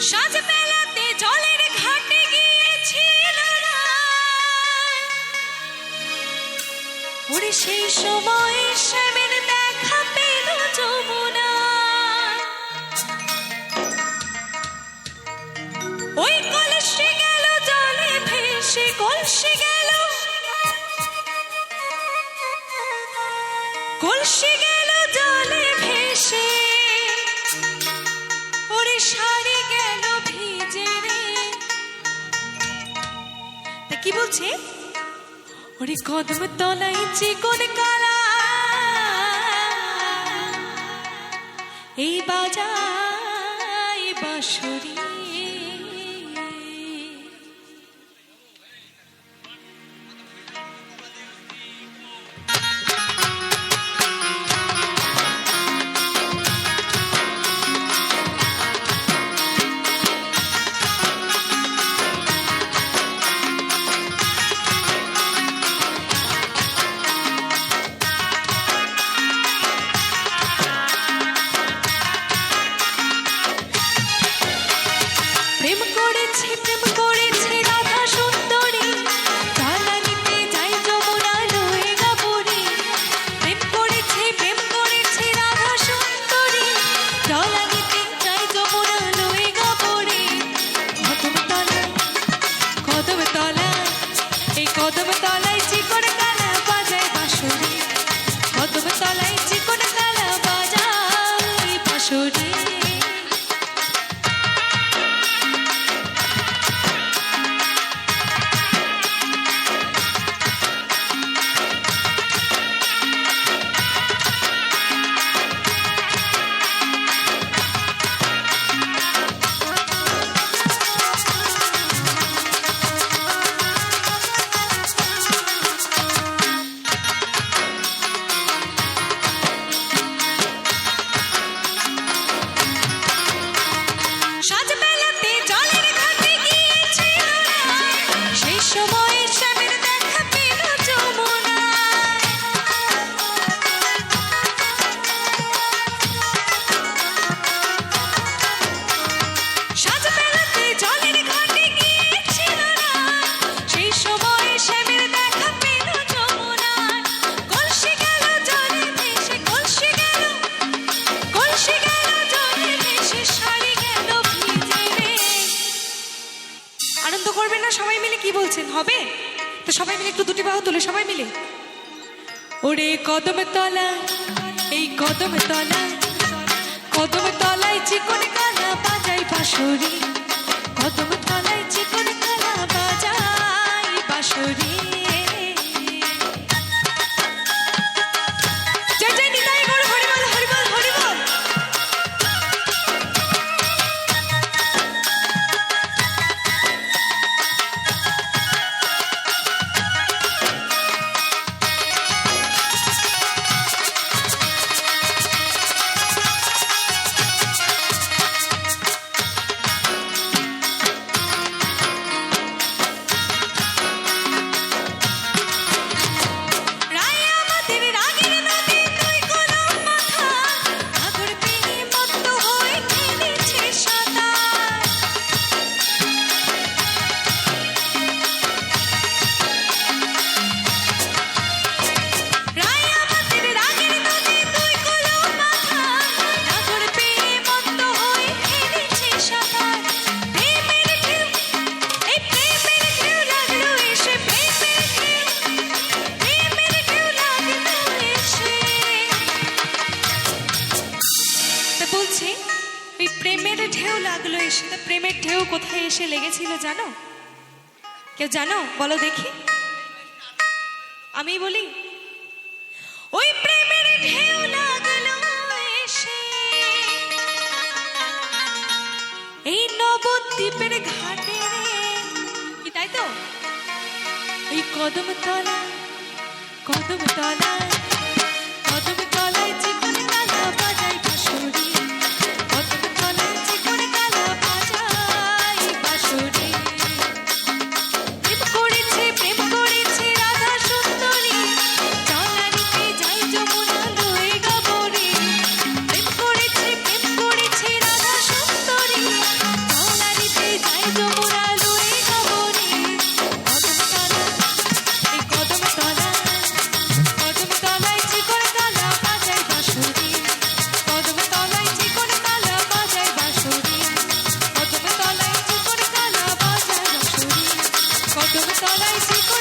সাজ মেলাতে জলের ঘাটে গিয়েছিল ওরে সেই সময় শ্যামের দেখা পেল যমুনা। ওই কলসি গেল জলে ভেসে, কলসি গেল, কলসি গেল জলে ভেসে, ওরে শাড়ি গেল ভিজে রে। তা কি বলছে? ওরে কদম তলায় চিকন কালা এই বাজায় বাঁশরি। কদম তলায় চিকন কালা বাজায় বাঁশরি, কদম তলায় চিকন কালা বাজায় বাঁশরি। আনন্দ করবেন না সবাই মিলে? কি বলছেন, হবে তো? সবাই মিলে একটু দুটি বাহু তুলে সবাই মিলে ওরে কদম তলায়, এই কদম তলায়, কদম তলায় চিকন কালা বাজায় বাঁশরি, কদম তলায় চিকন কালা বাজায় বাঁশরি। প্রেমের ঢেউ লাগলো এসে, প্রেমের ঢেউ কোথায় এসে লেগেছিল জানো? কেউ জানো? বলো দেখি। আমি বলি, ওই প্রেমের ঢেউ লাগলো এসে এই নবদ্বীপের ঘাটে রে। কি তাই তো? এই কদম তলায়, কদম তলায়, কদম তলায় চিকন কালা বাজায় বাঁশরি, কদম তলায় চিকন কালা বাজায় বাঁশরি। প্রেম করেছে রাধা সুন্দরী, জলানিতে যায় যমুনা লয়ে গাবরি। প্রেম করেছে রাধা সুন্দরী, কদম তলায় শিকড়